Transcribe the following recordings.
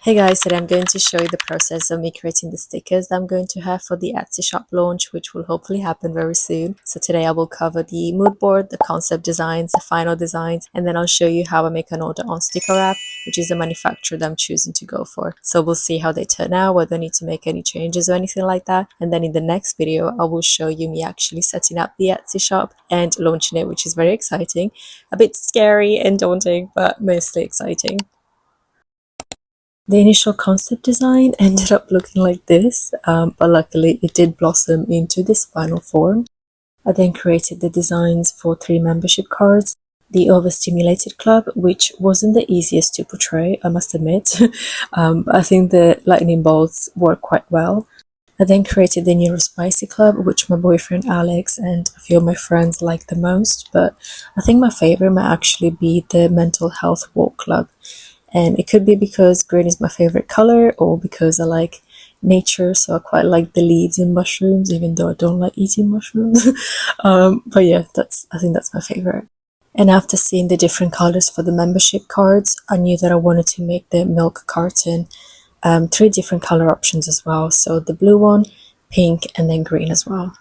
Hey guys, today I'm going to show you the process of me creating the stickers that I'm going to have for the Etsy shop launch, which will hopefully happen very soon. So today I will cover the mood board, the concept designs, the final designs, and then I'll show you how I make an order on StickerApp, which is the manufacturer that I'm choosing to go for. So we'll see how they turn out, whether I need to make any changes or anything like that. And then in the next video, I will show you me actually setting up the Etsy shop and launching it, which is very exciting. A bit scary and daunting, but mostly exciting. The initial concept design ended up looking like this, but luckily it did blossom into this final form. I then created the designs for 3 membership cards. The Overstimulated Club, which wasn't the easiest to portray, I must admit, but I think the lightning bolts work quite well. I then created the Neurospicy Club, which my boyfriend Alex and a few of my friends like the most, but I think my favorite might actually be the Mental Health Walk Club. And it could be because green is my favorite color or because I like nature, so I quite like the leaves in mushrooms, even though I don't like eating mushrooms. But yeah, I think that's my favorite. And after seeing the different colors for the membership cards, I knew that I wanted to make the milk carton 3 different color options as well. So the blue one, pink, and then green as well.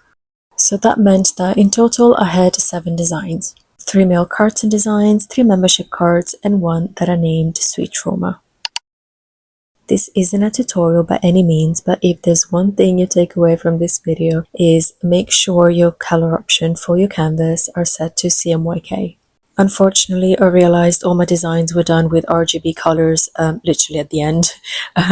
So that meant that in total I had 7 designs. 3 milk carton designs, 3 membership cards, and 1 that I named Sweet Trauma. This isn't a tutorial by any means, but if there's one thing you take away from this video is make sure your color option for your canvas are set to CMYK. Unfortunately, I realized all my designs were done with RGB colors literally at the end,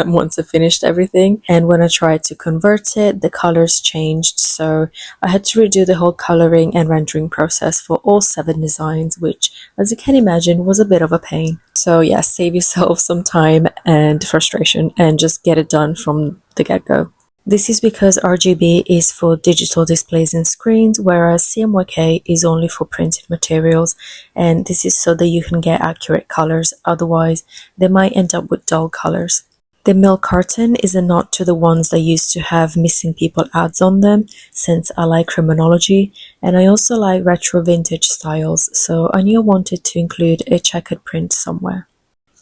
once I finished everything. And when I tried to convert it, the colors changed. So I had to redo the whole coloring and rendering process for all 7 designs, which, as you can imagine, was a bit of a pain. So yeah, save yourself some time and frustration and just get it done from the get-go. This is because RGB is for digital displays and screens, whereas CMYK is only for printed materials, and this is so that you can get accurate colors, otherwise they might end up with dull colors. The milk carton is a nod to the ones that used to have missing people ads on them, since I like criminology, and I also like retro vintage styles, so I knew I wanted to include a checkered print somewhere.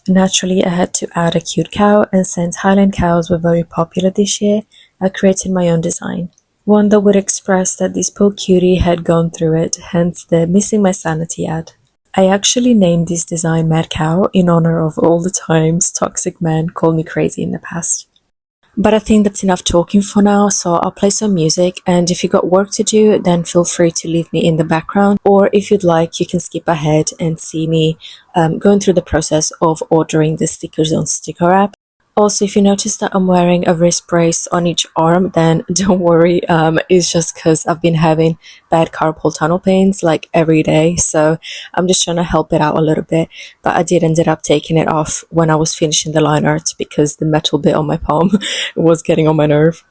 Naturally, I had to add a cute cow, and since Highland cows were very popular this year, I created my own design. One that would express that this poor cutie had gone through it, hence the missing my sanity ad. I actually named this design Mad Cow in honor of all the times toxic men called me crazy in the past. But I think that's enough talking for now, so I'll play some music, and if you got work to do, then feel free to leave me in the background, or if you'd like, you can skip ahead and see me going through the process of ordering the stickers on StickerApp. Also, if you notice that I'm wearing a wrist brace on each arm, then don't worry, it's just because I've been having bad carpal tunnel pains like every day, so I'm just trying to help it out a little bit, but I did ended up taking it off when I was finishing the line art because the metal bit on my palm was getting on my nerve.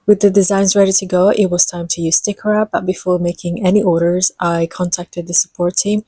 With the designs ready to go, it was time to use StickerApp, but before making any orders, I contacted the support team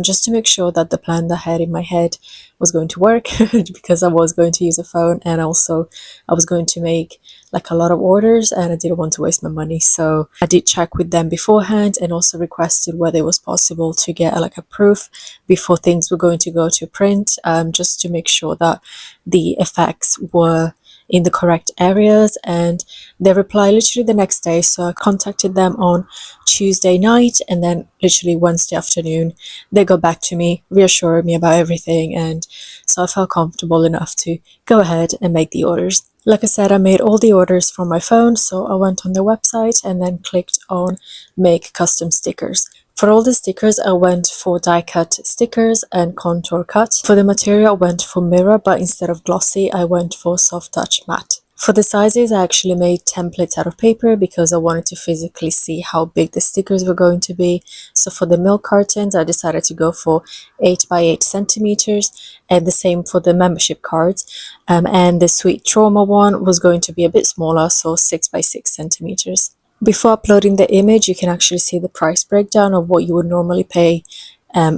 just to make sure that the plan that I had in my head was going to work because I was going to use a phone, and also I was going to make like a lot of orders and I didn't want to waste my money. So I did check with them beforehand and also requested whether it was possible to get like a proof before things were going to go to print, just to make sure that the effects were in the correct areas, and they replied literally the next day. So I contacted them on Tuesday night, and then literally Wednesday afternoon they got back to me, reassured me about everything, and so I felt comfortable enough to go ahead and make the orders. Like I said, I made all the orders from my phone, so I went on their website and then clicked on make custom stickers. For all the stickers, I went for die cut stickers and contour cut. For the material, I went for mirror, but instead of glossy, I went for soft touch matte. For the sizes, I actually made templates out of paper because I wanted to physically see how big the stickers were going to be. So for the milk cartons, I decided to go for 8 by 8 centimeters, and the same for the membership cards. And the sweet trauma one was going to be a bit smaller, so 6 by 6 centimeters. Before uploading the image, you can actually see the price breakdown of what you would normally pay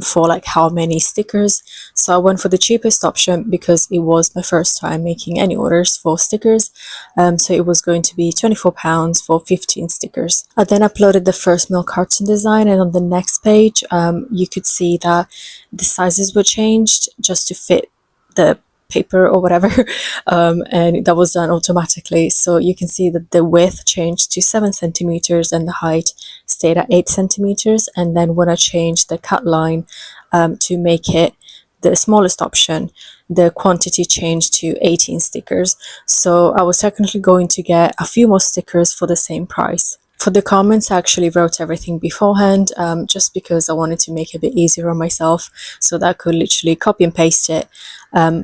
for like how many stickers. So I went for the cheapest option because it was my first time making any orders for stickers. So it was going to be £24 for 15 stickers. I then uploaded the first milk carton design, and on the next page you could see that the sizes were changed just to fit the paper or whatever, and that was done automatically. So you can see that the width changed to 7 centimeters and the height stayed at 8 centimeters. And then when I changed the cut line to make it the smallest option, the quantity changed to 18 stickers. So I was technically going to get a few more stickers for the same price. For the comments, I actually wrote everything beforehand, just because I wanted to make it a bit easier on myself so that I could literally copy and paste it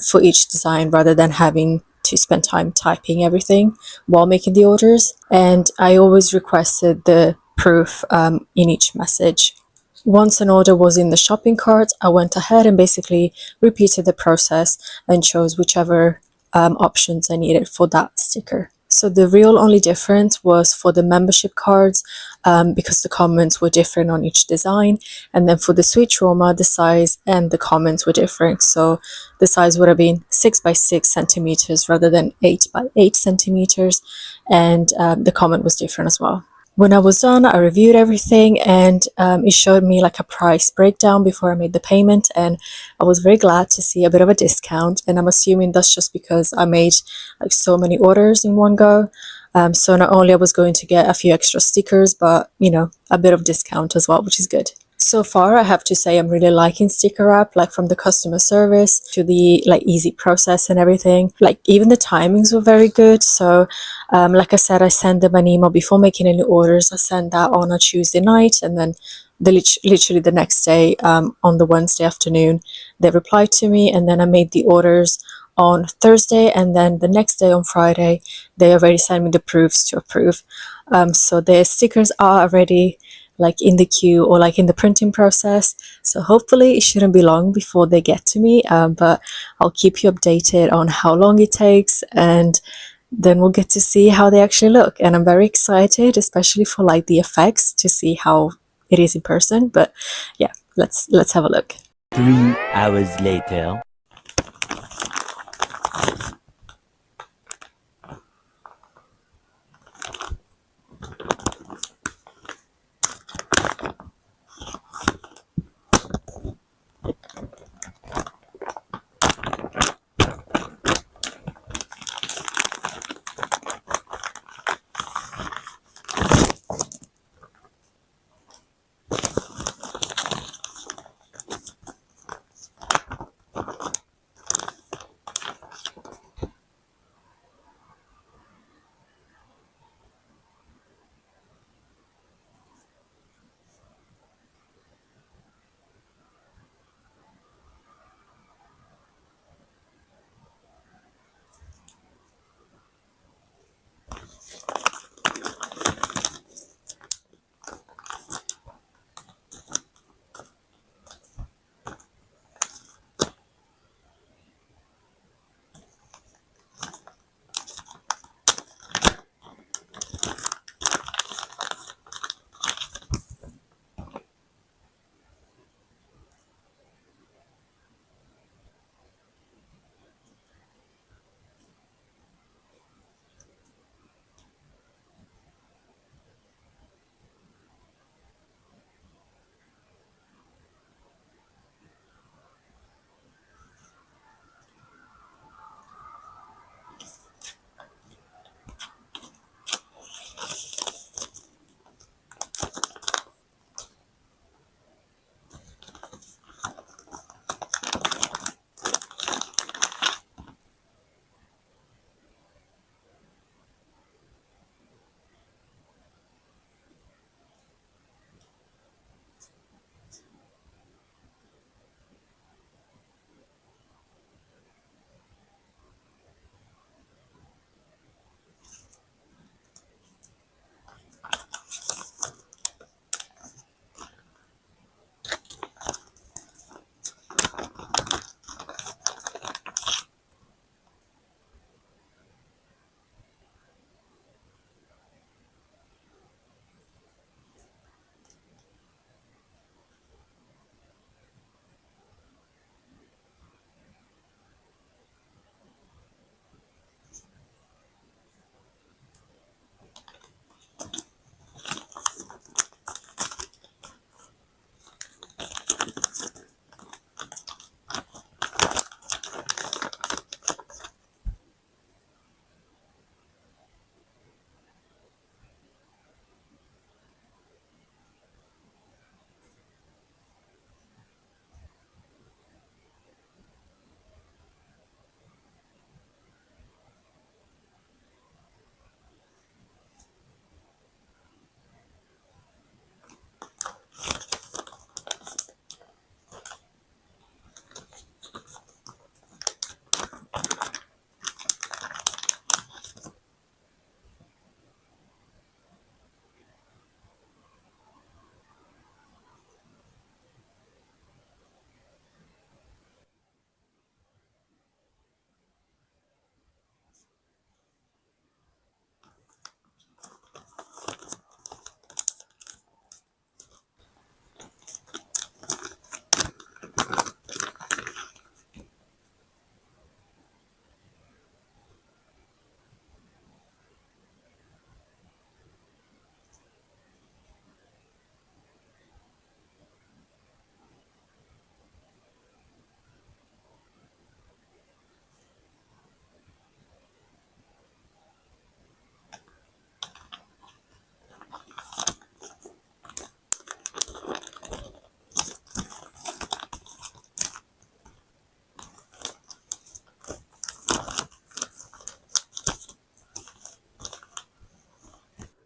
for each design rather than having to spend time typing everything while making the orders. And I always requested the proof in each message. Once an order was in the shopping cart, I went ahead and basically repeated the process and chose whichever options I needed for that sticker. So the real only difference was for the membership cards, because the comments were different on each design. And then for the sweet trauma, the size and the comments were different. So the size would have been 6 by 6 centimeters rather than 8 by 8 centimeters. And the comment was different as well. When I was done, I reviewed everything, and it showed me like a price breakdown before I made the payment, and I was very glad to see a bit of a discount. And I'm assuming that's just because I made like so many orders in one go. So not only I was going to get a few extra stickers, but a bit of discount as well, which is good. So far, I have to say I'm really liking StickerApp, like from the customer service to the like easy process and everything. Like even the timings were very good. So like I said, I sent them an email before making any orders. I sent that on a Tuesday night, and then literally the next day, on the Wednesday afternoon, they replied to me, and then I made the orders on Thursday, and then the next day on Friday, they already sent me the proofs to approve. So the stickers are already like in the queue or like in the printing process. So hopefully it shouldn't be long before they get to me, but I'll keep you updated on how long it takes, and then we'll get to see how they actually look. And I'm very excited, especially for like the effects, to see how it is in person. But yeah, let's have a look. 3 hours later.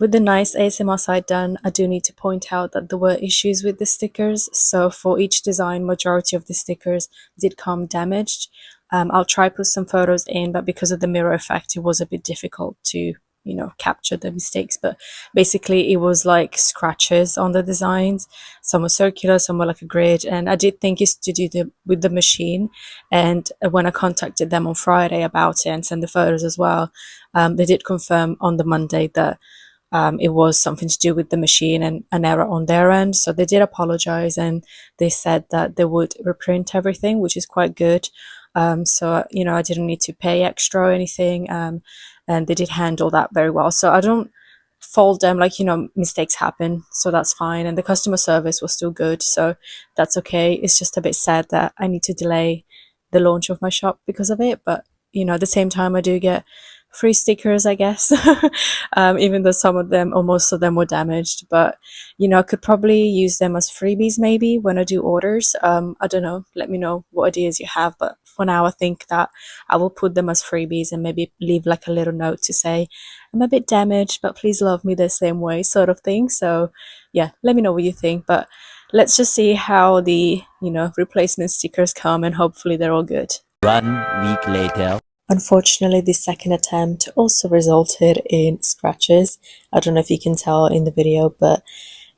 With the nice ASMR side done, I do need to point out that there were issues with the stickers. So for each design, majority of the stickers did come damaged. I'll try put some photos in, but because of the mirror effect, it was a bit difficult to, capture the mistakes. But basically it was like scratches on the designs. Some were circular, some were like a grid. And I did think it's to do with the machine. And when I contacted them on Friday about it and sent the photos as well, they did confirm on the Monday that it was something to do with the machine and an error on their end. So they did apologize and they said that they would reprint everything, which is quite good. So, I didn't need to pay extra or anything. And they did handle that very well. So I don't fault them, like, mistakes happen. So that's fine. And the customer service was still good. So that's okay. It's just a bit sad that I need to delay the launch of my shop because of it. But, at the same time, I do get free stickers, I guess, even though some of them or most of them were damaged. But, I could probably use them as freebies maybe when I do orders. I don't know. Let me know what ideas you have. But for now, I think that I will put them as freebies and maybe leave like a little note to say, I'm a bit damaged, but please love me the same way, sort of thing. So, yeah, let me know what you think. But let's just see how the, replacement stickers come, and hopefully they're all good. 1 week later. Unfortunately, the second attempt also resulted in scratches. I don't know if you can tell in the video, but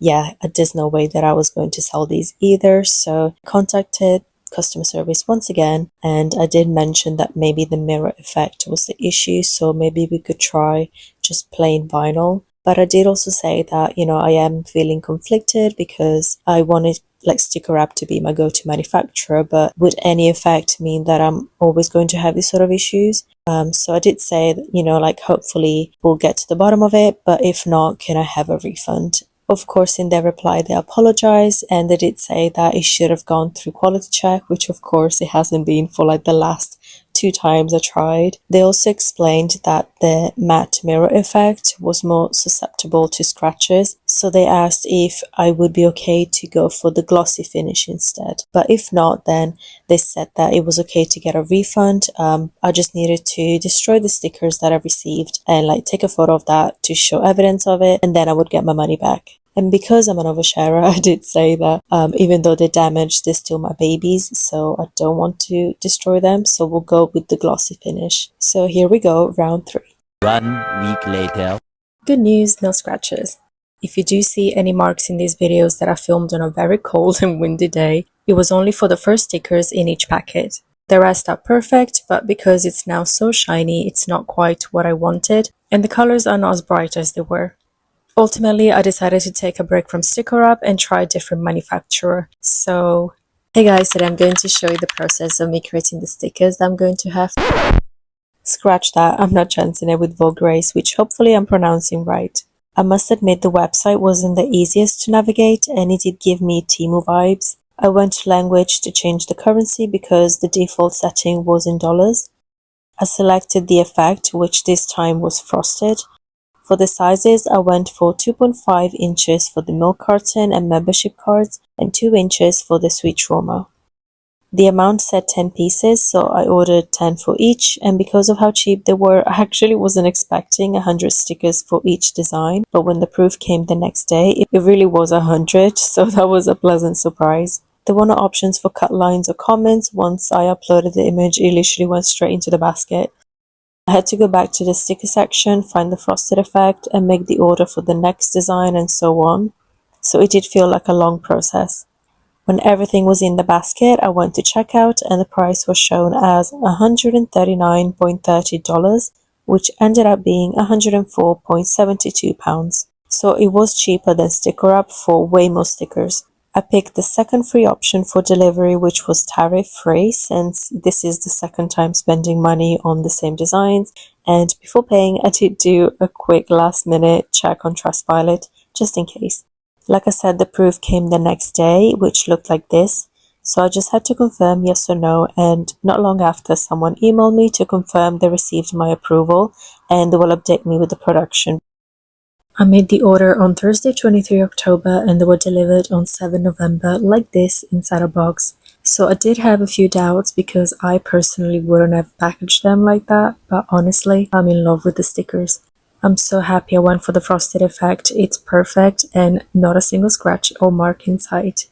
yeah, there's no way that I was going to sell these either. So I contacted customer service once again, and I did mention that maybe the mirror effect was the issue, so maybe we could try just plain vinyl. But I did also say that, I am feeling conflicted because I wanted like StickerApp to be my go-to manufacturer, but would any effect mean that I'm always going to have these sort of issues? So I did say that, like hopefully we'll get to the bottom of it, but if not, can I have a refund? Of course, in their reply, they apologized and they did say that it should have gone through quality check, which of course it hasn't been for like the last 2 times I tried. They also explained that the matte mirror effect was more susceptible to scratches, so they asked if I would be okay to go for the glossy finish instead. But if not, then they said that it was okay to get a refund. I just needed to destroy the stickers that I received and like take a photo of that to show evidence of it, and then I would get my money back. And because I'm an oversharer, I did say that even though they're damaged, they're still my babies, so I don't want to destroy them. So we'll go with the glossy finish. So here we go, round 3. 1 week later. Good news, no scratches. If you do see any marks in these videos that I filmed on a very cold and windy day, it was only for the first stickers in each packet. The rest are perfect, but because it's now so shiny, it's not quite what I wanted, and the colors are not as bright as they were. Ultimately, I decided to take a break from StickerApp and try a different manufacturer. So, hey guys, today I'm going to show you the process of me creating the stickers that I'm going to have. Scratch that, I'm not chancing it with Vograce, which hopefully I'm pronouncing right. I must admit the website wasn't the easiest to navigate and it did give me Temu vibes. I went to language to change the currency because the default setting was in dollars. I selected the effect, which this time was frosted. For the sizes, I went for 2.5 inches for the milk carton and membership cards and 2 inches for the sweet shawarma. The amount said 10 pieces, so I ordered 10 for each, and because of how cheap they were, I actually wasn't expecting 100 stickers for each design, but when the proof came the next day, it really was 100, so that was a pleasant surprise. There were no options for cut lines or comments. Once I uploaded the image, it literally went straight into the basket. I had to go back to the sticker section, find the frosted effect, and make the order for the next design and so on. So it did feel like a long process. When everything was in the basket, I went to checkout and the price was shown as $139.30, which ended up being £104.72. So it was cheaper than StickerApp for way more stickers. I picked the second free option for delivery, which was tariff-free, since this is the second time spending money on the same designs. And before paying, I did do a quick last-minute check on Trustpilot, just in case. Like I said, the proof came the next day, which looked like this. So I just had to confirm yes or no, and not long after, someone emailed me to confirm they received my approval and they will update me with the production. I made the order on Thursday 23 October and they were delivered on 7 November like this inside a box. So I did have a few doubts because I personally wouldn't have packaged them like that, but honestly, I'm in love with the stickers. I'm so happy I went for the frosted effect. It's perfect and not a single scratch or mark in sight.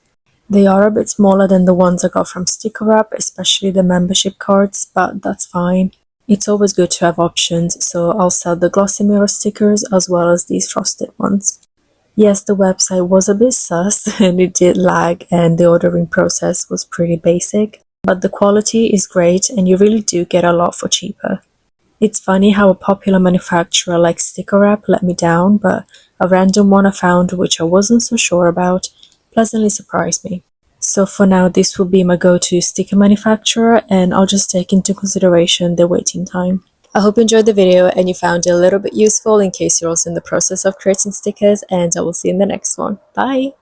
They are a bit smaller than the ones I got from StickerApp, especially the membership cards, but that's fine. It's always good to have options, so I'll sell the glossy mirror stickers as well as these frosted ones. Yes, the website was a bit sus and it did lag and the ordering process was pretty basic, but the quality is great and you really do get a lot for cheaper. It's funny how a popular manufacturer like StickerApp let me down, but a random one I found which I wasn't so sure about pleasantly surprised me. So for now, this will be my go-to sticker manufacturer, and I'll just take into consideration the waiting time. I hope you enjoyed the video and you found it a little bit useful in case you're also in the process of creating stickers, and I will see you in the next one. Bye!